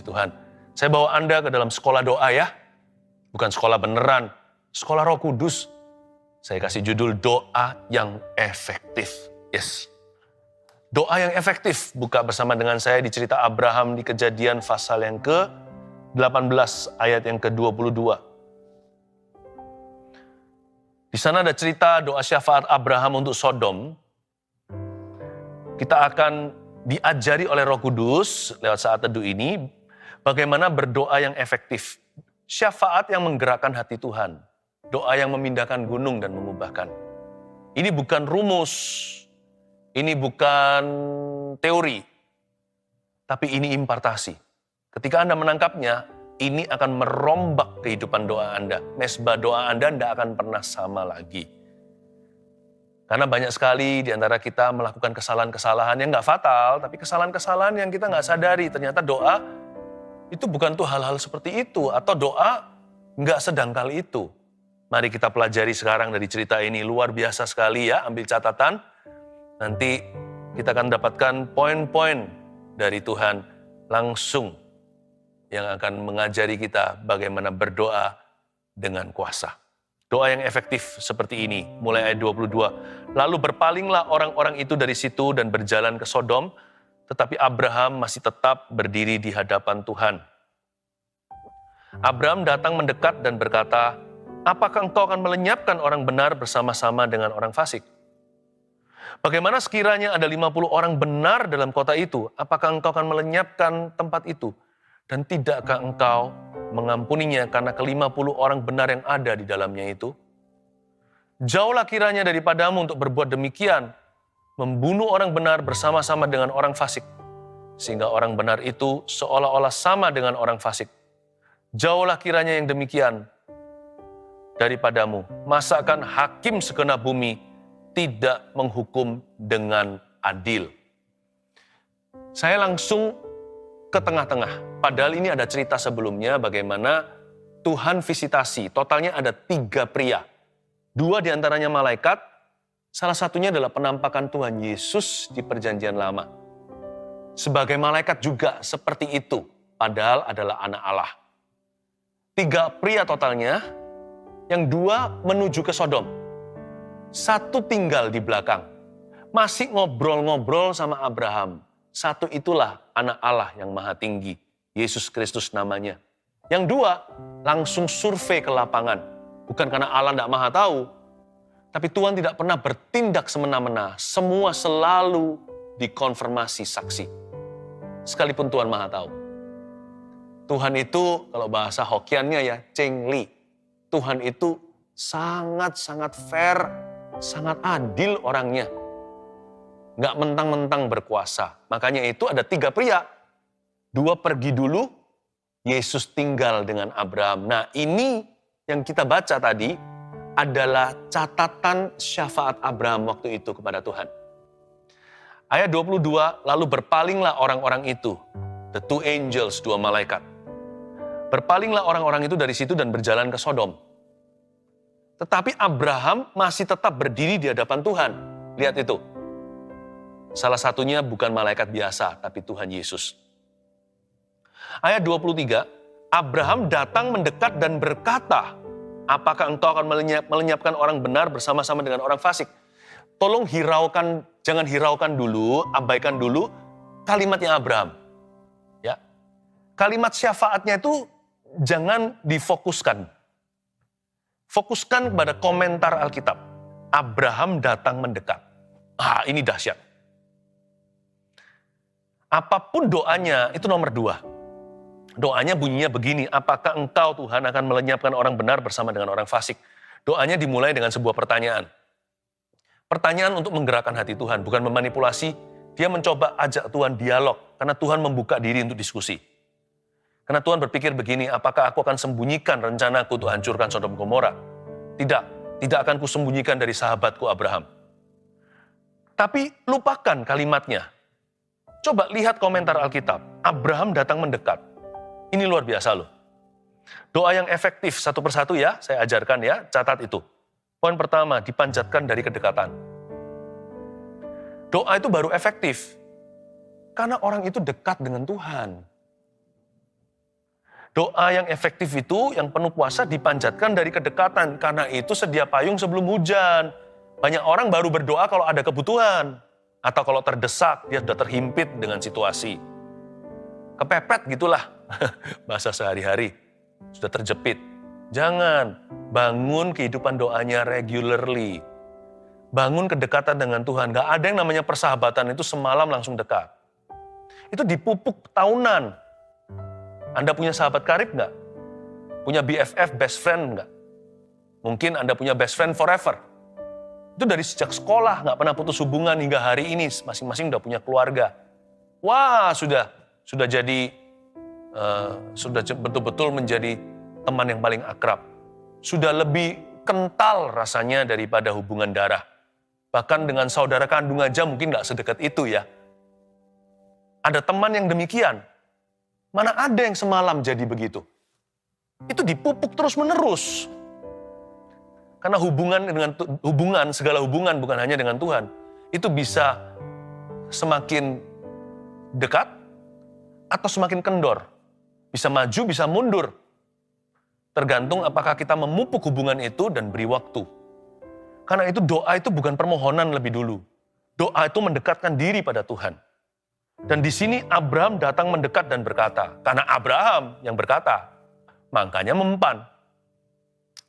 Tuhan. Saya bawa Anda ke dalam sekolah doa ya. Bukan sekolah beneran, sekolah Roh Kudus. Saya kasih judul doa yang efektif. Yes. Doa yang efektif. Buka bersama dengan saya di cerita Abraham di Kejadian pasal yang ke-18 ayat yang ke-22. Di sana ada cerita doa syafaat Abraham untuk Sodom. Kita akan diajari oleh Roh Kudus lewat saat teduh ini bagaimana berdoa yang efektif. Syafaat yang menggerakkan hati Tuhan. Doa yang memindahkan gunung dan mengubahkan. Ini bukan rumus. Ini bukan teori. Tapi ini impartasi. Ketika Anda menangkapnya, ini akan merombak kehidupan doa Anda. Mesbah doa Anda tidak akan pernah sama lagi. Karena banyak sekali di antara kita melakukan kesalahan-kesalahan yang nggak fatal, tapi kesalahan-kesalahan yang kita nggak sadari. Ternyata doa itu bukan tuh hal-hal seperti itu, atau doa nggak sedangkal itu. Mari kita pelajari sekarang dari cerita ini, luar biasa sekali ya, ambil catatan. Nanti kita akan dapatkan poin-poin dari Tuhan langsung yang akan mengajari kita bagaimana berdoa dengan kuasa. Doa yang efektif seperti ini, mulai ayat 22. Lalu berpalinglah orang-orang itu dari situ dan berjalan ke Sodom, tetapi Abraham masih tetap berdiri di hadapan Tuhan. Abraham datang mendekat dan berkata, apakah engkau akan melenyapkan orang benar bersama-sama dengan orang fasik? Bagaimana sekiranya ada 50 orang benar dalam kota itu? Apakah engkau akan melenyapkan tempat itu? Dan tidakkah engkau mengampuninya karena ke-50 orang benar yang ada di dalamnya itu? Jauhlah kiranya daripadamu untuk berbuat demikian, membunuh orang benar bersama-sama dengan orang fasik, sehingga orang benar itu seolah-olah sama dengan orang fasik. Jauhlah kiranya yang demikian daripadamu. Masakan hakim segenap bumi tidak menghukum dengan adil? Saya langsung ke tengah-tengah. Padahal ini ada cerita sebelumnya bagaimana Tuhan visitasi. Totalnya ada 3 pria. 2 diantaranya malaikat, salah satunya adalah penampakan Tuhan Yesus di Perjanjian Lama. Sebagai malaikat juga seperti itu, padahal adalah anak Allah. 3 pria totalnya, yang 2 menuju ke Sodom. 1 tinggal di belakang, masih ngobrol-ngobrol sama Abraham. 1 itulah anak Allah yang maha tinggi, Yesus Kristus namanya. Yang 2 langsung survei ke lapangan. Bukan karena Allah tidak maha tahu, tapi Tuhan tidak pernah bertindak semena-mena. Semua selalu dikonfirmasi saksi. Sekalipun Tuhan maha tahu. Tuhan itu, kalau bahasa Hokiannya ya, Cheng Li. Tuhan itu sangat-sangat fair, sangat adil orangnya. Nggak mentang-mentang berkuasa. Makanya itu ada 3 pria. 2 pergi dulu, Yesus tinggal dengan Abraham. Nah ini yang kita baca tadi adalah catatan syafaat Abraham waktu itu kepada Tuhan. Ayat 22, lalu berpalinglah orang-orang itu. The 2 angels, 2 malaikat. Berpalinglah orang-orang itu dari situ dan berjalan ke Sodom. Tetapi Abraham masih tetap berdiri di hadapan Tuhan. Lihat itu. Salah satunya bukan malaikat biasa, tapi Tuhan Yesus. Ayat 23, Abraham datang mendekat dan berkata, apakah engkau akan melenyapkan orang benar bersama-sama dengan orang fasik? Tolong hiraukan, jangan hiraukan dulu, abaikan dulu kalimatnya Abraham. Ya. Kalimat syafaatnya itu jangan difokuskan. Fokuskan kepada komentar Alkitab. Abraham datang mendekat. Ini dahsyat. Apapun doanya, itu nomor 2. Doanya bunyinya begini, apakah engkau Tuhan akan melenyapkan orang benar bersama dengan orang fasik? Doanya dimulai dengan sebuah pertanyaan. Pertanyaan untuk menggerakkan hati Tuhan, bukan memanipulasi. Dia mencoba ajak Tuhan dialog, karena Tuhan membuka diri untuk diskusi. Karena Tuhan berpikir begini, apakah aku akan sembunyikan rencanaku untuk hancurkan Sodom Gomora? Tidak akan kusembunyikan dari sahabatku Abraham. Tapi lupakan kalimatnya. Coba lihat komentar Alkitab. Abraham datang mendekat. Ini luar biasa loh. Doa yang efektif satu persatu ya, saya ajarkan ya, catat itu. Poin pertama, dipanjatkan dari kedekatan. Doa itu baru efektif. Karena orang itu dekat dengan Tuhan. Doa yang efektif itu, yang penuh kuasa dipanjatkan dari kedekatan. Karena itu sedia payung sebelum hujan. Banyak orang baru berdoa kalau ada kebutuhan. Atau kalau terdesak, dia sudah terhimpit dengan situasi. Kepepet gitulah, bahasa sehari-hari. Sudah terjepit. Jangan, bangun kehidupan doanya regularly. Bangun kedekatan dengan Tuhan. Gak ada yang namanya persahabatan itu semalam langsung dekat. Itu dipupuk tahunan. Anda punya sahabat karib nggak? Punya BFF, best friend nggak? Mungkin Anda punya best friend forever. Itu dari sejak sekolah, nggak pernah putus hubungan hingga hari ini. Masing-masing udah punya keluarga. Wah, sudah jadi, sudah betul-betul menjadi teman yang paling akrab. Sudah lebih kental rasanya daripada hubungan darah. Bahkan dengan saudara kandung aja mungkin nggak sedekat itu ya. Ada teman yang demikian. Mana ada yang semalam jadi begitu? Itu dipupuk terus-menerus. Karena segala hubungan bukan hanya dengan Tuhan, itu bisa semakin dekat atau semakin kendor. Bisa maju, bisa mundur. Tergantung apakah kita memupuk hubungan itu dan beri waktu. Karena itu doa itu bukan permohonan lebih dulu. Doa itu mendekatkan diri pada Tuhan. Dan di sini Abraham datang mendekat dan berkata, karena Abraham yang berkata, makanya mempan.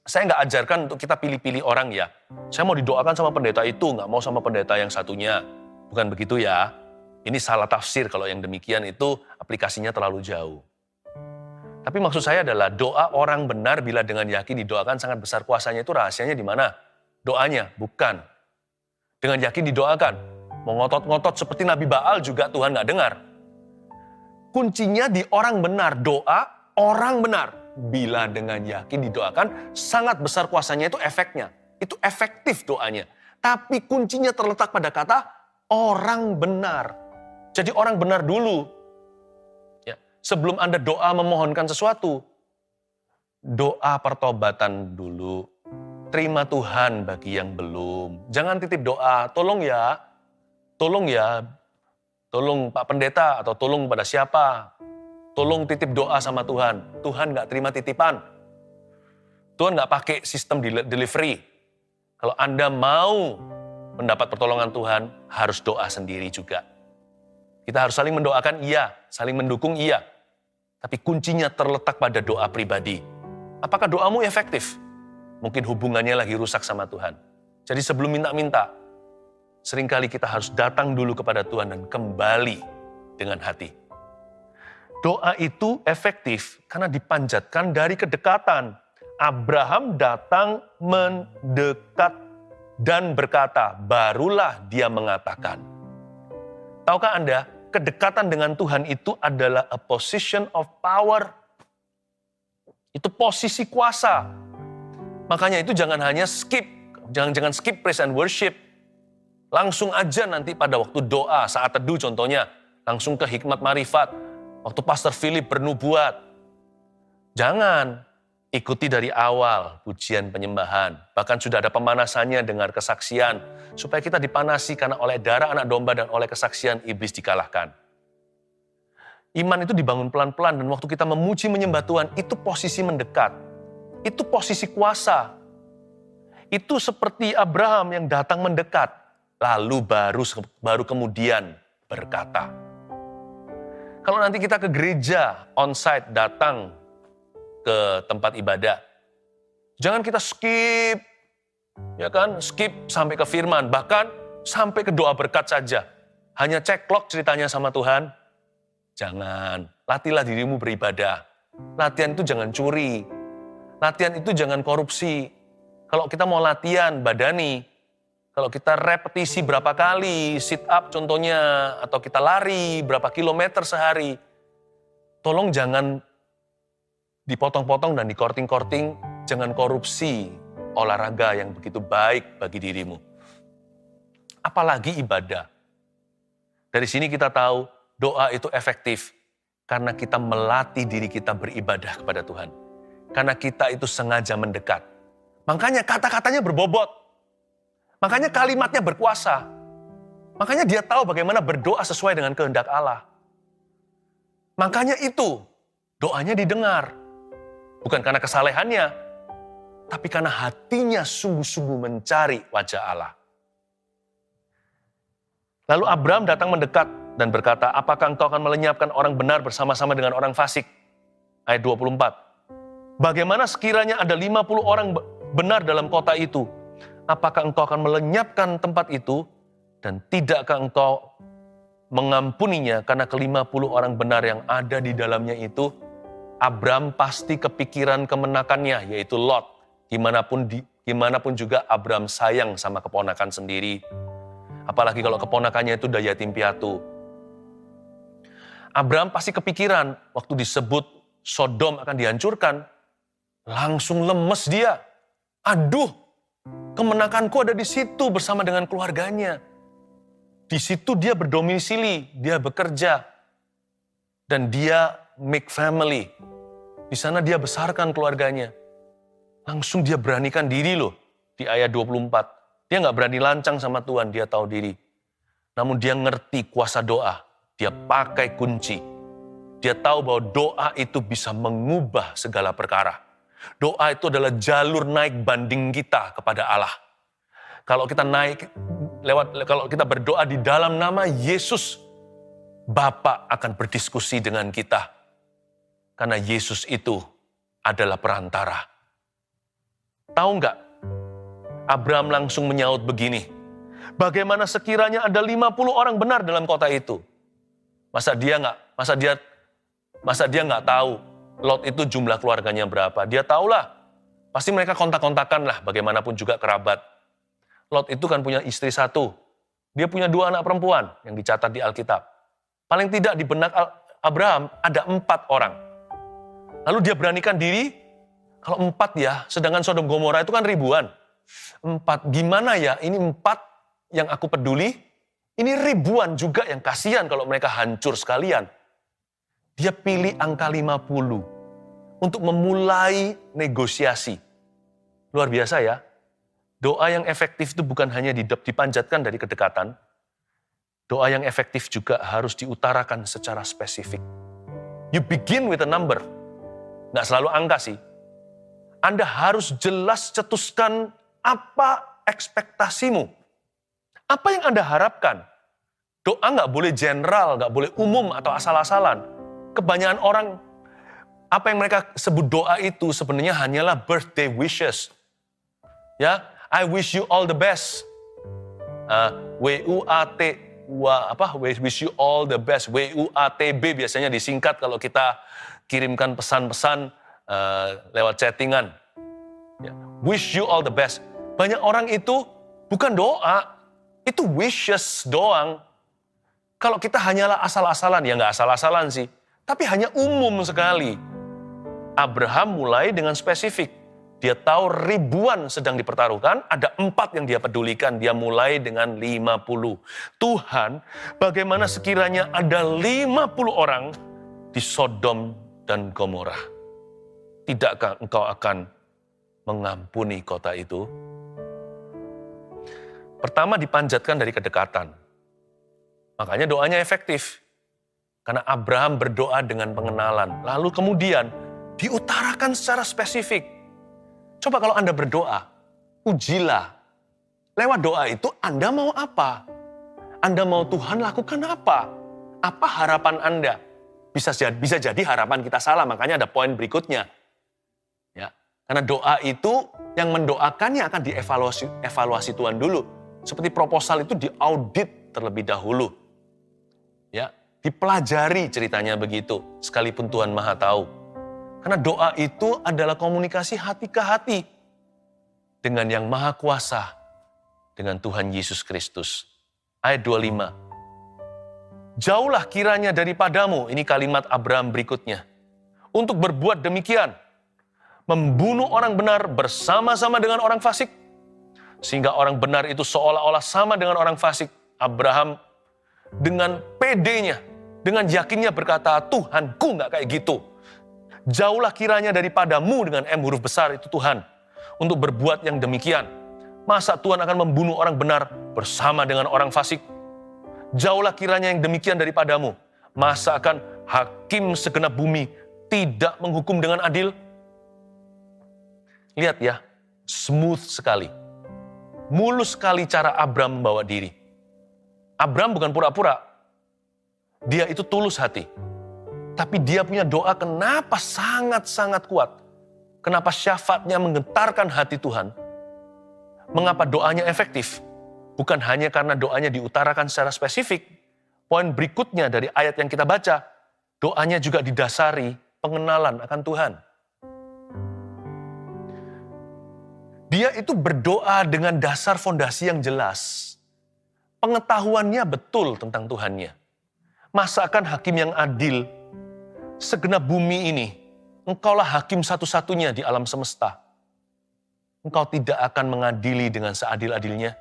Saya nggak ajarkan untuk kita pilih-pilih orang ya. Saya mau didoakan sama pendeta itu, nggak mau sama pendeta yang satunya. Bukan begitu ya. Ini salah tafsir kalau yang demikian itu aplikasinya terlalu jauh. Tapi maksud saya adalah doa orang benar bila dengan yakin didoakan sangat besar kuasanya itu rahasianya di mana? Doanya, bukan. Dengan yakin didoakan. Mau ngotot-ngotot seperti Nabi Baal juga Tuhan nggak dengar. Kuncinya di orang benar, doa orang benar. Bila dengan yakin didoakan, sangat besar kuasanya itu efeknya. Itu efektif doanya. Tapi kuncinya terletak pada kata orang benar. Jadi orang benar dulu. Ya, sebelum Anda doa memohonkan sesuatu, doa pertobatan dulu. Terima Tuhan bagi yang belum. Jangan titip doa, tolong ya, tolong Pak Pendeta atau tolong pada siapa. Tolong titip doa sama Tuhan. Tuhan nggak terima titipan. Tuhan nggak pakai sistem delivery. Kalau Anda mau mendapat pertolongan Tuhan, harus doa sendiri juga. Kita harus saling mendoakan, iya. Saling mendukung, iya. Tapi kuncinya terletak pada doa pribadi. Apakah doamu efektif? Mungkin hubungannya lagi rusak sama Tuhan. Jadi sebelum minta-minta, seringkali kita harus datang dulu kepada Tuhan dan kembali dengan hati. Doa itu efektif karena dipanjatkan dari kedekatan. Abraham datang mendekat dan berkata, barulah dia mengatakan. Tahukah Anda, kedekatan dengan Tuhan itu adalah a position of power. Itu posisi kuasa. Makanya itu jangan hanya skip, jangan skip praise and worship. Langsung aja nanti pada waktu doa, saat teduh contohnya, langsung ke hikmat marifat. Waktu Pastor Philip bernubuat. Jangan, ikuti dari awal pujian penyembahan. Bahkan sudah ada pemanasannya, dengar kesaksian. Supaya kita dipanasi karena oleh darah anak domba dan oleh kesaksian iblis dikalahkan. Iman itu dibangun pelan-pelan dan waktu kita memuji menyembah Tuhan, itu posisi mendekat. Itu posisi kuasa. Itu seperti Abraham yang datang mendekat. Lalu baru kemudian berkata. Kalau nanti kita ke gereja, on-site, datang ke tempat ibadah. Jangan kita skip, ya kan? Skip sampai ke firman, bahkan sampai ke doa berkat saja. Hanya ceklok ceritanya sama Tuhan. Jangan, latihlah dirimu beribadah. Latihan itu jangan curi. Latihan itu jangan korupsi. Kalau kita mau latihan badani, kalau kita repetisi berapa kali, sit up contohnya, atau kita lari berapa kilometer sehari, tolong jangan dipotong-potong dan dikorting-korting, jangan korupsi olahraga yang begitu baik bagi dirimu. Apalagi ibadah. Dari sini kita tahu doa itu efektif karena kita melatih diri kita beribadah kepada Tuhan. Karena kita itu sengaja mendekat. Makanya kata-katanya berbobot. Makanya kalimatnya berkuasa. Makanya dia tahu bagaimana berdoa sesuai dengan kehendak Allah. Makanya itu doanya didengar. Bukan karena kesalehannya, tapi karena hatinya sungguh-sungguh mencari wajah Allah. Lalu Abraham datang mendekat dan berkata, apakah engkau akan melenyapkan orang benar bersama-sama dengan orang fasik? Ayat 24. Bagaimana sekiranya ada 50 orang benar dalam kota itu? Apakah engkau akan melenyapkan tempat itu? Dan tidakkah engkau mengampuninya karena ke-50 orang benar yang ada di dalamnya itu? Abraham pasti kepikiran kemenakannya, yaitu Lot. Gimanapun juga Abraham sayang sama keponakan sendiri. Apalagi kalau keponakannya itu udah yatim piatu. Abraham pasti kepikiran waktu disebut Sodom akan dihancurkan. Langsung lemes dia. Aduh, kemenakanku ada di situ bersama dengan keluarganya. Di situ dia berdomisili, dia bekerja. Dan dia make family. Di sana dia besarkan keluarganya. Langsung dia beranikan diri loh di ayat 24. Dia nggak berani lancang sama Tuhan, dia tahu diri. Namun dia ngerti kuasa doa. Dia pakai kunci. Dia tahu bahwa doa itu bisa mengubah segala perkara. Doa itu adalah jalur naik banding kita kepada Allah. Kalau kita kalau kita berdoa di dalam nama Yesus, Bapa akan berdiskusi dengan kita. Karena Yesus itu adalah perantara. Tahu nggak? Abraham langsung menyaut begini. Bagaimana sekiranya ada 50 orang benar dalam kota itu? Masa dia nggak tahu Lot itu jumlah keluarganya berapa? Dia tahulah. Pasti mereka kontak-kontakan lah, bagaimanapun juga kerabat. Lot itu kan punya istri satu. Dia punya 2 anak perempuan yang dicatat di Alkitab. Paling tidak di benak Abraham ada 4 orang. Lalu dia beranikan diri, kalau 4 ya, sedangkan Sodom Gomora itu kan ribuan. 4, gimana ya, ini 4 yang aku peduli, ini ribuan juga yang kasihan kalau mereka hancur sekalian. Dia pilih angka 50 untuk memulai negosiasi. Luar biasa ya. Doa yang efektif itu bukan hanya dipanjatkan dari kedekatan. Doa yang efektif juga harus diutarakan secara spesifik. You begin with a number. Nggak selalu angka sih. Anda harus jelas cetuskan apa ekspektasimu. Apa yang Anda harapkan? Doa nggak boleh general, nggak boleh umum atau asal-asalan. Kebanyakan orang, apa yang mereka sebut doa itu sebenarnya hanyalah birthday wishes. Ya, I wish you all the best. Wish you all the best. WUATB biasanya disingkat kalau kita kirimkan pesan-pesan lewat chattingan. Ya, wish you all the best. Banyak orang itu bukan doa, itu wishes doang. Kalau kita hanyalah asal-asalan, ya nggak asal-asalan sih, tapi hanya umum sekali. Abraham mulai dengan spesifik. Dia tahu ribuan sedang dipertaruhkan, ada 4 yang dia pedulikan. Dia mulai dengan 50. Tuhan, bagaimana sekiranya ada 50 orang di Sodom dan Gomora? Tidakkah engkau akan mengampuni kota itu? Pertama dipanjatkan dari kedekatan. Makanya doanya efektif. Karena Abraham berdoa dengan pengenalan. Lalu kemudian diutarakan secara spesifik. Coba kalau Anda berdoa, ujilah. Lewat doa itu Anda mau apa? Anda mau Tuhan lakukan apa? Apa harapan Anda? Bisa jadi harapan kita salah, makanya ada poin berikutnya. Ya, karena doa itu yang mendoakannya akan dievaluasi Tuhan dulu. Seperti proposal itu diaudit terlebih dahulu. Ya, dipelajari ceritanya begitu, sekalipun Tuhan Maha tahu. Karena doa itu adalah komunikasi hati ke hati dengan yang Maha Kuasa, dengan Tuhan Yesus Kristus. Ayat 25. Jauhlah kiranya daripadamu, ini kalimat Abraham berikutnya, untuk berbuat demikian, membunuh orang benar bersama-sama dengan orang fasik, sehingga orang benar itu seolah-olah sama dengan orang fasik. Abraham dengan pedenya, dengan yakinnya berkata, Tuhanku nggak kayak gitu. Jauhlah kiranya daripadamu dengan M huruf besar itu Tuhan, untuk berbuat yang demikian. Masa Tuhan akan membunuh orang benar bersama dengan orang fasik? Jauhlah kiranya yang demikian daripadamu. Masa akan hakim segenap bumi tidak menghukum dengan adil? Lihat ya, smooth sekali. Mulus sekali cara Abram membawa diri. Abram bukan pura-pura. Dia itu tulus hati. Tapi dia punya doa kenapa sangat-sangat kuat. Kenapa syafaatnya menggetarkan hati Tuhan. Mengapa doanya efektif? Bukan hanya karena doanya diutarakan secara spesifik. Poin berikutnya dari ayat yang kita baca, doanya juga didasari pengenalan akan Tuhan. Dia itu berdoa dengan dasar fondasi yang jelas. Pengetahuannya betul tentang Tuhannya. Masakan hakim yang adil, segenap bumi ini, engkaulah hakim satu-satunya di alam semesta. Engkau tidak akan mengadili dengan seadil-adilnya.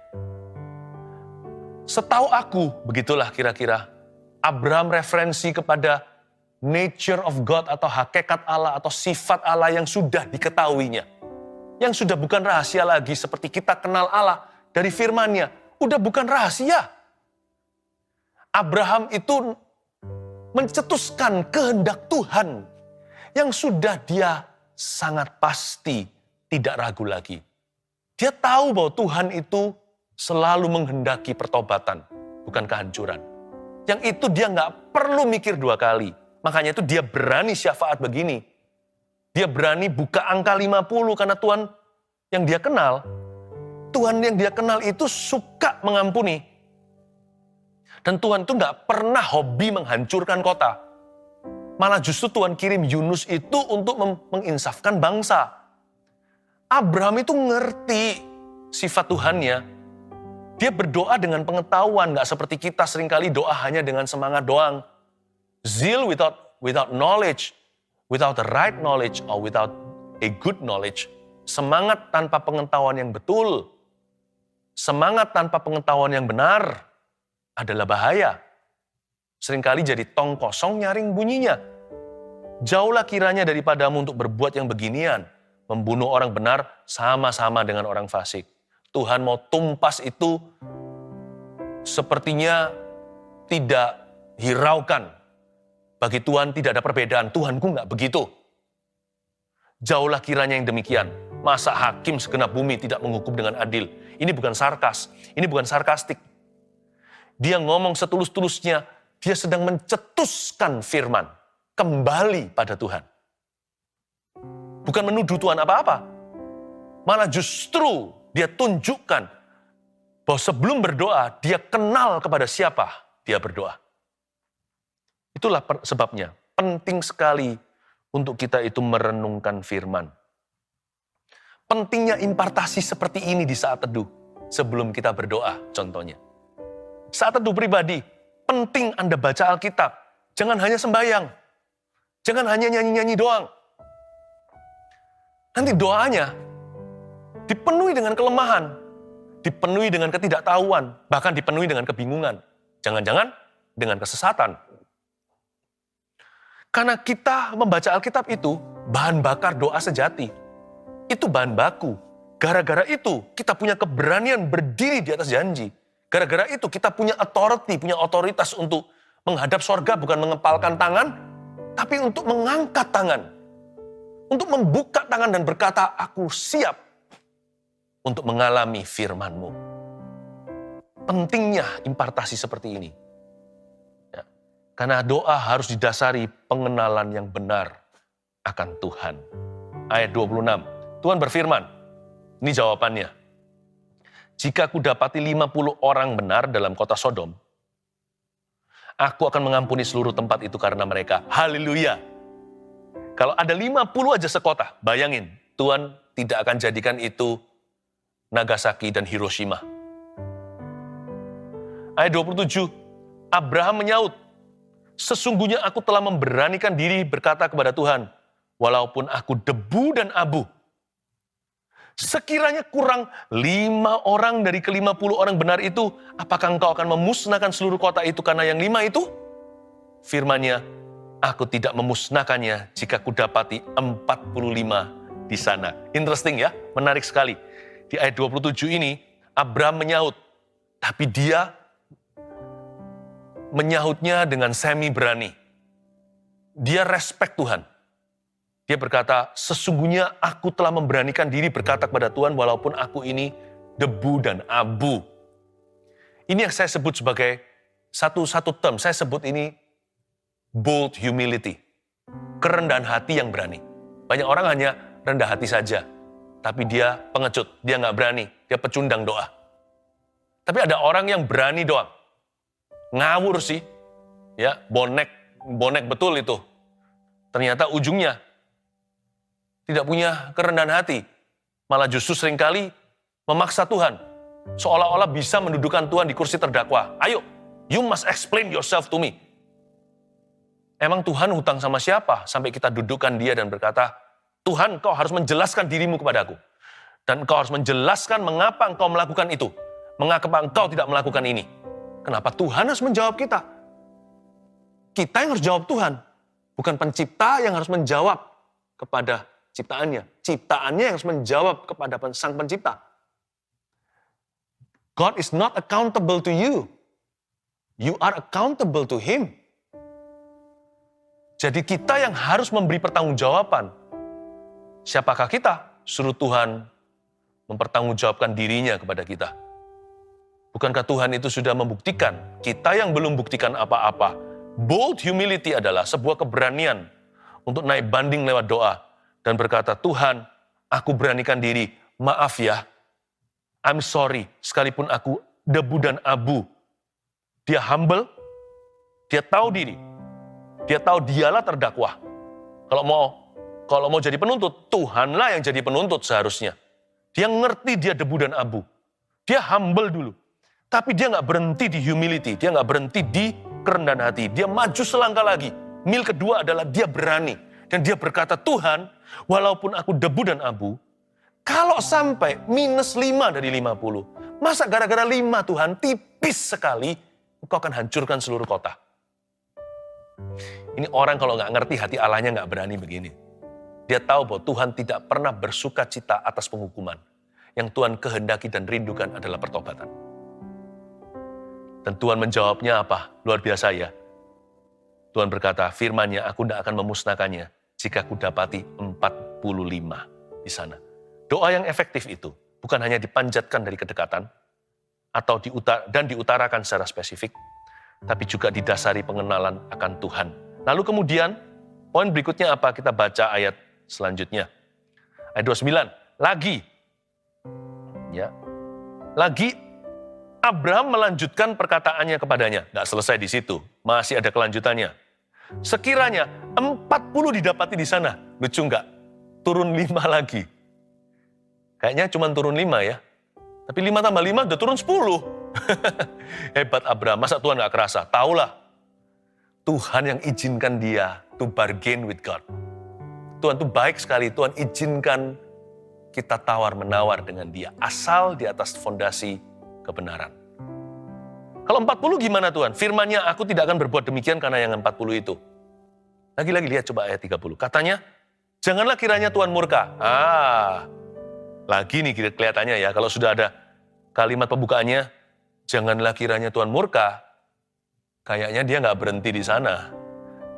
Setahu aku, begitulah kira-kira, Abram referensi kepada nature of God atau hakikat Allah atau sifat Allah yang sudah diketahuinya. Yang sudah bukan rahasia lagi seperti kita kenal Allah dari firman-Nya. Udah bukan rahasia. Abraham itu mencetuskan kehendak Tuhan yang sudah dia sangat pasti tidak ragu lagi. Dia tahu bahwa Tuhan itu selalu menghendaki pertobatan, bukan kehancuran. Yang itu dia nggak perlu mikir dua kali. Makanya itu dia berani syafaat begini. Dia berani buka angka 50 karena Tuhan yang dia kenal, Tuhan yang dia kenal itu suka mengampuni. Dan Tuhan itu nggak pernah hobi menghancurkan kota. Malah justru Tuhan kirim Yunus itu untuk menginsafkan bangsa. Abraham itu ngerti sifat Tuhannya. Dia berdoa dengan pengetahuan, nggak seperti kita seringkali doa hanya dengan semangat doang. Zeal without knowledge, without the right knowledge, or without a good knowledge. Semangat tanpa pengetahuan yang betul, semangat tanpa pengetahuan yang benar adalah bahaya. Seringkali jadi tong kosong nyaring bunyinya. Jauhlah kiranya daripadamu untuk berbuat yang beginian, membunuh orang benar sama-sama dengan orang fasik. Tuhan mau tumpas itu sepertinya tidak hiraukan. Bagi Tuhan tidak ada perbedaan, Tuhanku nggak begitu. Jauhlah kiranya yang demikian. Masa hakim segenap bumi tidak menghukum dengan adil? Ini bukan sarkas, ini bukan sarkastik. Dia ngomong setulus-tulusnya, dia sedang mencetuskan firman kembali pada Tuhan. Bukan menuduh Tuhan apa-apa. Malah justru dia tunjukkan bahwa sebelum berdoa, dia kenal kepada siapa dia berdoa. Itulah sebabnya penting sekali untuk kita itu merenungkan firman. Pentingnya impartasi seperti ini di saat teduh sebelum kita berdoa contohnya. Saat teduh pribadi, penting Anda baca Alkitab. Jangan hanya sembahyang. Jangan hanya nyanyi-nyanyi doang. Nanti doanya dipenuhi dengan kelemahan, dipenuhi dengan ketidaktahuan, bahkan dipenuhi dengan kebingungan. Jangan-jangan dengan kesesatan. Karena kita membaca Alkitab itu bahan bakar doa sejati. Itu bahan baku. Gara-gara itu kita punya keberanian berdiri di atas janji. Gara-gara itu kita punya authority, punya otoritas untuk menghadap sorga, bukan mengepalkan tangan, tapi untuk mengangkat tangan. Untuk membuka tangan dan berkata, aku siap untuk mengalami firman-Mu. Pentingnya impartasi seperti ini. Ya. Karena doa harus didasari pengenalan yang benar akan Tuhan. Ayat 26, Tuhan berfirman, ini jawabannya. Jika aku dapati 50 orang benar dalam kota Sodom, aku akan mengampuni seluruh tempat itu karena mereka. Haleluya. Kalau ada 50 aja sekota, bayangin, Tuhan tidak akan jadikan itu Nagasaki dan Hiroshima. Ayat 27, Abraham menyaut, sesungguhnya aku telah memberanikan diri berkata kepada Tuhan, walaupun aku debu dan abu, sekiranya kurang 5 orang dari ke-50 orang benar itu, apakah engkau akan memusnahkan seluruh kota itu karena yang 5 itu? Firman-Nya, aku tidak memusnahkannya jika kudapati 45 di sana. Interesting ya, menarik sekali. Di ayat 27 ini, Abraham menyaut, tapi dia menyahutnya dengan semi berani. Dia respect Tuhan. Dia berkata, sesungguhnya aku telah memberanikan diri berkata kepada Tuhan walaupun aku ini debu dan abu. Ini yang saya sebut sebagai satu term, saya sebut ini bold humility. Kerendahan hati yang berani. Banyak orang hanya rendah hati saja, tapi dia pengecut, dia nggak berani, dia pecundang doa. Tapi ada orang yang berani doang. Ngawur sih, ya bonek betul itu. Ternyata ujungnya tidak punya kerendahan hati. Malah justru seringkali memaksa Tuhan. Seolah-olah bisa mendudukan Tuhan di kursi terdakwa. Ayo, you must explain yourself to me. Emang Tuhan hutang sama siapa? Sampai kita dudukkan dia dan berkata, Tuhan, kau harus menjelaskan dirimu kepadaku. Dan kau harus menjelaskan mengapa engkau melakukan itu. Mengapa engkau tidak melakukan ini. Kenapa Tuhan harus menjawab kita? Kita yang harus jawab Tuhan. Bukan pencipta yang harus menjawab kepada ciptaannya. Ciptaannya yang harus menjawab kepada sang pencipta. God is not accountable to you. You are accountable to Him. Jadi kita yang harus memberi pertanggungjawaban. Siapakah kita? Suruh Tuhan mempertanggungjawabkan dirinya kepada kita. Bukankah Tuhan itu sudah membuktikan? Kita yang belum buktikan apa-apa. Bold humility adalah sebuah keberanian untuk naik banding lewat doa. Dan berkata, Tuhan, aku beranikan diri. Maaf ya, I'm sorry, sekalipun aku debu dan abu. Dia humble, dia tahu diri. Dia tahu dialah terdakwa. Kalau mau jadi penuntut, Tuhanlah yang jadi penuntut seharusnya. Dia ngerti dia debu dan abu. Dia humble dulu. Tapi dia nggak berhenti di humility, dia nggak berhenti di kerendahan hati. Dia maju selangkah lagi. Mil kedua adalah dia berani. Dan dia berkata, Tuhan, walaupun aku debu dan abu, kalau sampai minus 5 dari 50, masa gara-gara 5 Tuhan tipis sekali, engkau akan hancurkan seluruh kota. Ini orang kalau nggak ngerti hati Allahnya nggak berani begini. Dia tahu bahwa Tuhan tidak pernah bersuka cita atas penghukuman. Yang Tuhan kehendaki dan rindukan adalah pertobatan. Dan Tuhan menjawabnya apa? Luar biasa ya. Tuhan berkata, firman-Nya aku tidak akan memusnahkannya jika ku dapati 45 di sana. Doa yang efektif itu bukan hanya dipanjatkan dari kedekatan atau diutarakan secara spesifik, tapi juga didasari pengenalan akan Tuhan. Lalu kemudian, poin berikutnya apa? Kita baca ayat selanjutnya. Ayat 29, lagi. Ya. Lagi Abraham melanjutkan perkataannya kepadanya. Nggak selesai di situ, masih ada kelanjutannya. Sekiranya 40 didapati di sana. Lucu nggak? Turun 5 lagi. Kayaknya cuma turun 5 ya. Tapi 5 tambah 5 udah turun 10. Hebat Abraham, masa Tuhan nggak kerasa? Taulah, Tuhan yang izinkan dia to bargain with God. Tuhan tuh baik sekali, Tuhan izinkan kita tawar-menawar dengan dia. Asal di atas fondasi kebenaran. Kalau 40 gimana Tuhan? Firman-Nya aku tidak akan berbuat demikian karena yang 40 itu. Lagi-lagi lihat coba ayat 30. Katanya, janganlah kiranya Tuhan murka. Lagi nih kelihatannya ya, kalau sudah ada kalimat pembukaannya, janganlah kiranya Tuhan murka, kayaknya dia nggak berhenti di sana.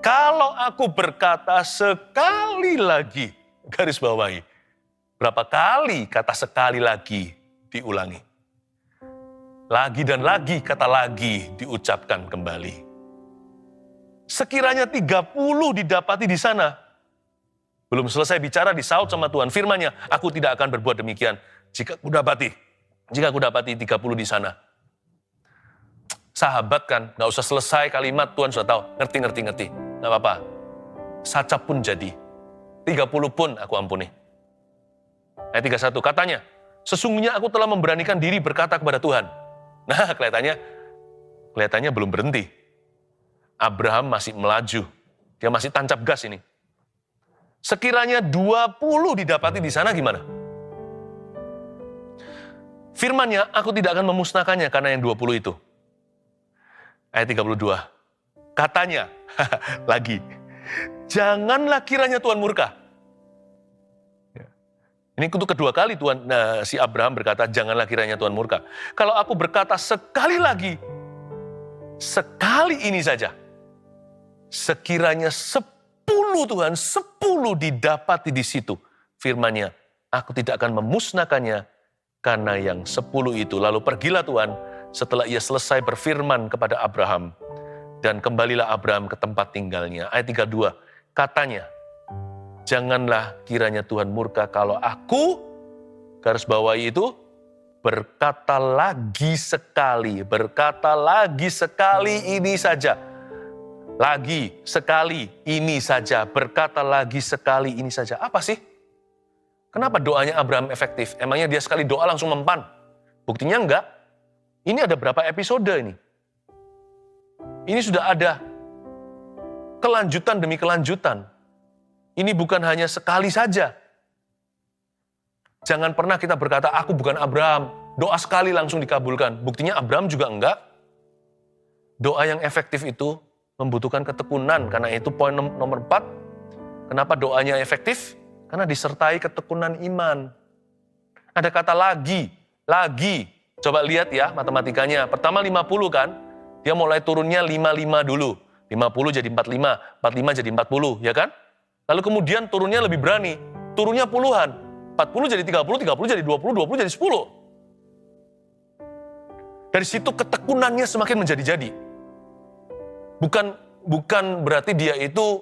Kalau aku berkata sekali lagi, garis bawahi, berapa kali kata sekali lagi diulangi. Lagi dan lagi kata lagi diucapkan kembali. Sekiranya 30 didapati di sana, belum selesai bicara disaut sama Tuhan. Firman-Nya, aku tidak akan berbuat demikian jika aku dapati 30 di sana. Sahabat kan, gak usah selesai kalimat, Tuhan sudah tahu. Ngerti. Gak apa-apa. Sacap pun jadi. 30 pun aku ampuni. Ayat 31, katanya, sesungguhnya aku telah memberanikan diri berkata kepada Tuhan. Nah, kelihatannya belum berhenti. Abraham masih melaju. Dia masih tancap gas ini. Sekiranya 20 didapati di sana gimana? Firman-Nya, aku tidak akan memusnahkannya karena yang 20 itu. Ayat 32. Katanya, lagi, janganlah kiranya Tuhan murka. Ini untuk kedua kali si Abraham berkata, janganlah kiranya Tuhan murka. Kalau aku berkata sekali lagi, sekali ini saja, sekiranya 10 Tuhan, 10 didapati di situ. Firman-Nya, aku tidak akan memusnahkannya karena yang 10 itu. Lalu pergilah Tuhan setelah ia selesai berfirman kepada Abraham. Dan kembalilah Abraham ke tempat tinggalnya. Ayat 32, katanya, janganlah kiranya Tuhan murka kalau aku, garis bawahi itu, berkata lagi sekali ini saja. Lagi sekali ini saja, berkata lagi sekali ini saja. Apa sih? Kenapa doanya Abraham efektif? Emangnya dia sekali doa langsung mempan? Buktinya enggak. Ini ada berapa episode ini? Ini sudah ada kelanjutan demi kelanjutan. Ini bukan hanya sekali saja. Jangan pernah kita berkata, aku bukan Abraham. Doa sekali langsung dikabulkan. Buktinya Abraham juga enggak. Doa yang efektif itu membutuhkan ketekunan. Karena itu poin nomor 4. Kenapa doanya efektif? Karena disertai ketekunan iman. Ada kata lagi. Coba lihat ya matematikanya. Pertama 50 kan? Dia mulai turunnya 55 dulu. 50 jadi 45, 45 jadi 40, ya kan? Lalu kemudian turunnya lebih berani. Turunnya puluhan. 40 jadi 30, 30 jadi 20, 20 jadi 10. Dari situ ketekunannya semakin menjadi-jadi. Bukan berarti dia itu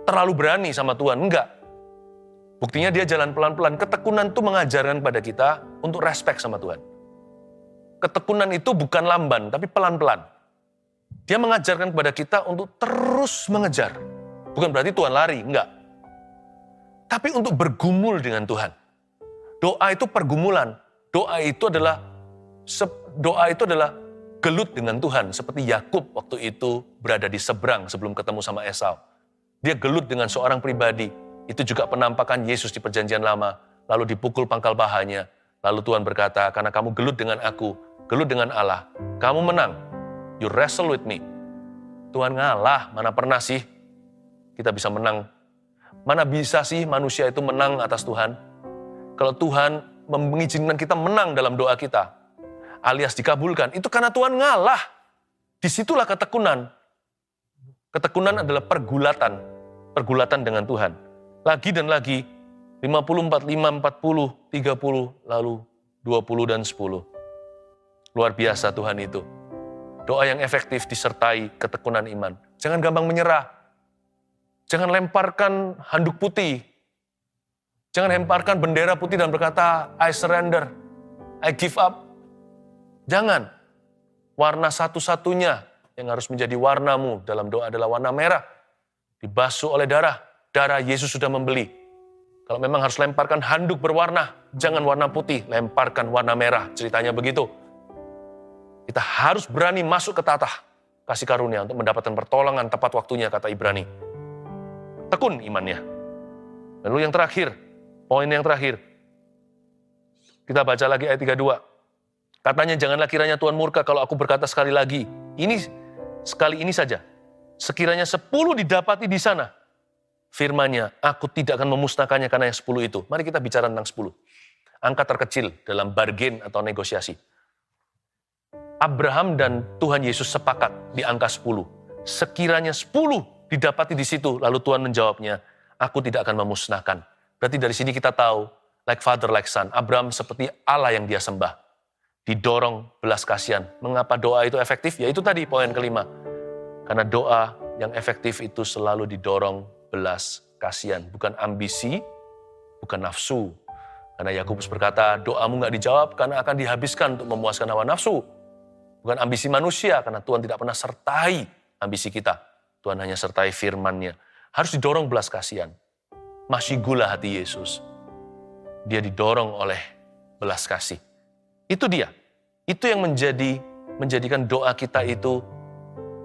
terlalu berani sama Tuhan, enggak. Buktinya dia jalan pelan-pelan. Ketekunan itu mengajarkan pada kita untuk respect sama Tuhan. Ketekunan itu bukan lamban, tapi pelan-pelan. Dia mengajarkan kepada kita untuk terus mengejar. Bukan berarti Tuhan lari, enggak. Tapi untuk bergumul dengan Tuhan. Doa itu pergumulan. Doa itu adalah gelut dengan Tuhan. Seperti Yakub waktu itu berada di seberang sebelum ketemu sama Esau. Dia gelut dengan seorang pribadi. Itu juga penampakan Yesus di perjanjian lama. Lalu dipukul pangkal pahanya. Lalu Tuhan berkata, karena kamu gelut dengan aku, gelut dengan Allah, kamu menang. You wrestle with me. Tuhan ngalah, mana pernah sih kita bisa menang? Mana bisa sih manusia itu menang atas Tuhan? Kalau Tuhan mengizinkan kita menang dalam doa kita, alias dikabulkan, itu karena Tuhan ngalah. Disitulah ketekunan. Ketekunan adalah pergulatan dengan Tuhan. Lagi dan lagi, 50, 45, 40, 30, lalu 20 dan 10. Luar biasa Tuhan itu. Doa yang efektif disertai ketekunan iman. Jangan gampang menyerah. Jangan lemparkan handuk putih. Jangan lemparkan bendera putih dan berkata, I surrender, I give up. Jangan. Warna satu-satunya yang harus menjadi warnamu dalam doa adalah warna merah. Dibasuh oleh darah. Darah Yesus sudah membeli. Kalau memang harus lemparkan handuk berwarna, jangan warna putih, lemparkan warna merah. Ceritanya begitu. Kita harus berani masuk ke tatah kasih karunia untuk mendapatkan pertolongan tepat waktunya, kata Ibrani. Tekun imannya. Lalu yang terakhir, poin yang terakhir. Kita baca lagi ayat 32. Katanya, janganlah kiranya Tuhan murka kalau aku berkata sekali lagi. Sekali ini saja. Sekiranya 10 didapati di sana. Firman-Nya, aku tidak akan memusnahkannya karena yang 10 itu. Mari kita bicara tentang 10. Angka terkecil dalam bargain atau negosiasi. Abraham dan Tuhan Yesus sepakat di angka 10. Sekiranya 10 didapati di situ, lalu Tuhan menjawabnya, aku tidak akan memusnahkan. Berarti dari sini kita tahu, like father, like son, Abraham seperti Allah yang dia sembah. Didorong belas kasihan. Mengapa doa itu efektif? Ya itu tadi poin kelima. Karena doa yang efektif itu selalu didorong belas kasihan. Bukan ambisi, bukan nafsu. Karena Yakobus berkata, doamu gak dijawab karena akan dihabiskan untuk memuaskan hawa nafsu. Bukan ambisi manusia, karena Tuhan tidak pernah sertai ambisi kita. Tuhan hanya sertai firman-Nya. Harus didorong belas kasihan. Masih gula hati Yesus. Dia didorong oleh belas kasih. Itu dia. Itu yang menjadikan doa kita itu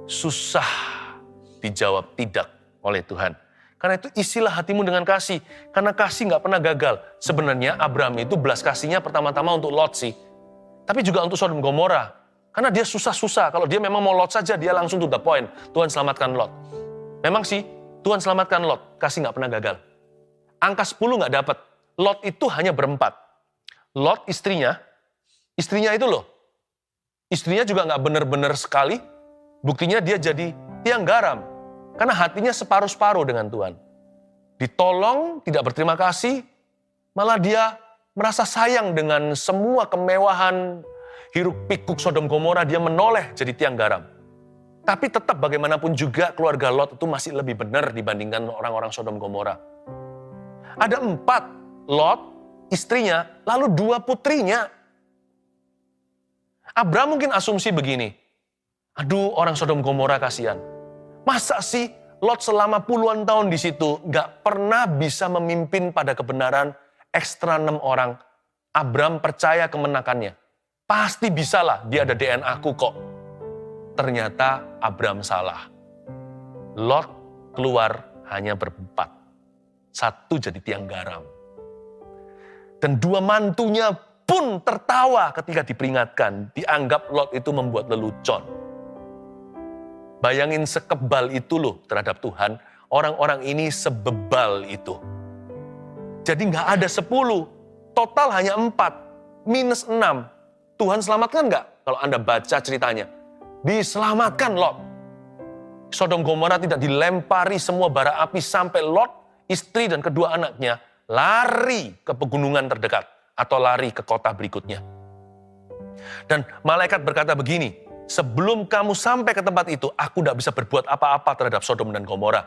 susah dijawab tidak oleh Tuhan. Karena itu isilah hatimu dengan kasih. Karena kasih gak pernah gagal. Sebenarnya Abraham itu belas kasihnya pertama-tama untuk Lot sih. Tapi juga untuk Sodom Gomora. Karena dia susah-susah. Kalau dia memang mau Lot saja, dia langsung to the point. Tuhan selamatkan Lot. Memang sih, Tuhan selamatkan Lot. Kasih gak pernah gagal. Angka 10 gak dapat. Lot itu hanya berempat. Lot istrinya itu loh. Istrinya juga gak benar-benar sekali. Buktinya dia jadi tiang garam. Karena hatinya separuh-separuh dengan Tuhan. Ditolong, tidak berterima kasih, malah dia merasa sayang dengan semua kemewahan hiruk pikuk Sodom Gomora, dia menoleh jadi tiang garam. Tapi tetap bagaimanapun juga keluarga Lot itu masih lebih benar dibandingkan orang-orang Sodom Gomora. Ada 4 Lot, istrinya, lalu 2 putrinya. Abraham mungkin asumsi begini, aduh orang Sodom Gomora kasihan. Masa sih Lot selama puluhan tahun di situ gak pernah bisa memimpin pada kebenaran ekstra 6 orang. Abraham percaya kemenakannya. Pasti bisalah, dia ada DNA aku kok. Ternyata Abraham salah. Lot keluar hanya ber4. 1 jadi tiang garam. Dan 2 mantunya pun tertawa ketika diperingatkan. Dianggap Lot itu membuat lelucon. Bayangin sekebal itu loh terhadap Tuhan. Orang-orang ini sebebal itu. Jadi nggak ada 10. Total hanya 4. Minus 6. Tuhan selamatkan nggak? Kalau Anda baca ceritanya. Diselamatkan Lot. Sodom Gomora tidak dilempari semua bara api sampai Lot, istri dan kedua anaknya lari ke pegunungan terdekat atau lari ke kota berikutnya. Dan malaikat berkata begini, sebelum kamu sampai ke tempat itu, aku tidak bisa berbuat apa-apa terhadap Sodom dan Gomora.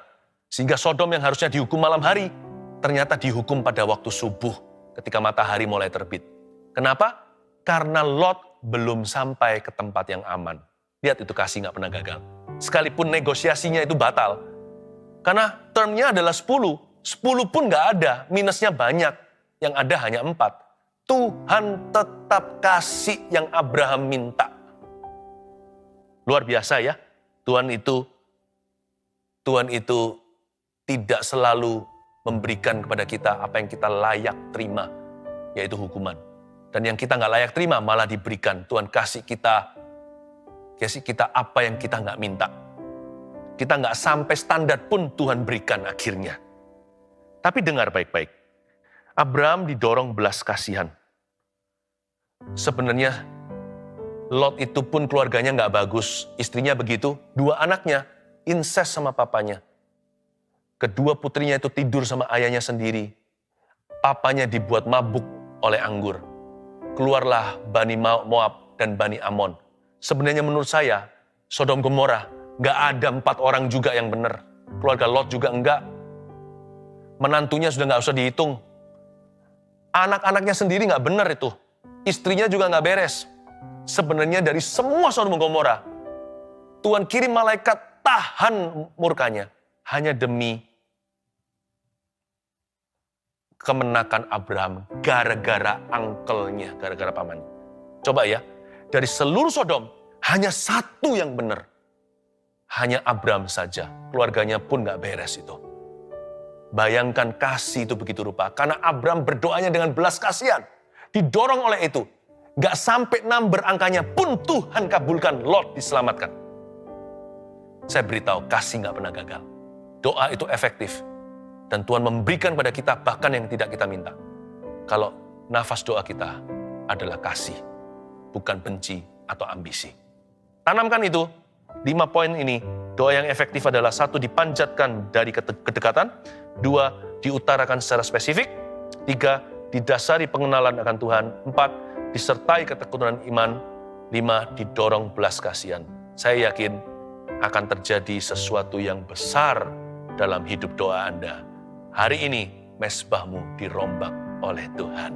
Sehingga Sodom yang harusnya dihukum malam hari, ternyata dihukum pada waktu subuh ketika matahari mulai terbit. Kenapa? Karena Lot belum sampai ke tempat yang aman. Lihat itu kasih nggak pernah gagal. Sekalipun negosiasinya itu batal. Karena termnya adalah 10. 10 pun nggak ada, minusnya banyak. Yang ada hanya 4. Tuhan tetap kasih yang Abraham minta. Luar biasa ya. Tuhan itu tidak selalu memberikan kepada kita apa yang kita layak terima, yaitu hukuman. Dan yang kita nggak layak terima malah diberikan. Tuhan kasih kita apa yang kita nggak minta. Kita nggak sampai standar pun Tuhan berikan akhirnya. Tapi dengar baik-baik. Abraham didorong belas kasihan. Sebenarnya Lot itu pun keluarganya nggak bagus. Istrinya begitu, 2 anaknya incest sama papanya. Kedua putrinya itu tidur sama ayahnya sendiri. Papanya dibuat mabuk oleh anggur. Keluarlah Bani Moab dan Bani Amon. Sebenarnya menurut saya, Sodom Gomora, nggak ada 4 orang juga yang benar. Keluarga Lot juga enggak. Menantunya sudah nggak usah dihitung. Anak-anaknya sendiri nggak benar itu. Istrinya juga nggak beres. Sebenarnya dari semua Sodom Gomora, Tuhan kirim malaikat tahan murkanya. Hanya demi kemenakan Abraham. Gara-gara angkelnya, gara-gara pamannya. Coba ya, dari seluruh Sodom, hanya 1 yang benar. Hanya Abraham saja. Keluarganya pun nggak beres itu. Bayangkan kasih itu begitu rupa. Karena Abraham berdoanya dengan belas kasihan. Didorong oleh itu. Gak sampai 6 angkanya pun Tuhan kabulkan. Lot diselamatkan. Saya beritahu kasih gak pernah gagal. Doa itu efektif. Dan Tuhan memberikan pada kita bahkan yang tidak kita minta. Kalau nafas doa kita adalah kasih. Bukan benci atau ambisi. Tanamkan itu. 5 poin ini. Doa yang efektif adalah 1. Dipanjatkan dari kedekatan. 2. Diutarakan secara spesifik. 3. Didasari pengenalan akan Tuhan. 4. Disertai ketekunan iman. 5. Didorong belas kasihan. Saya yakin akan terjadi sesuatu yang besar dalam hidup doa Anda. Hari ini mesbahmu dirombak oleh Tuhan.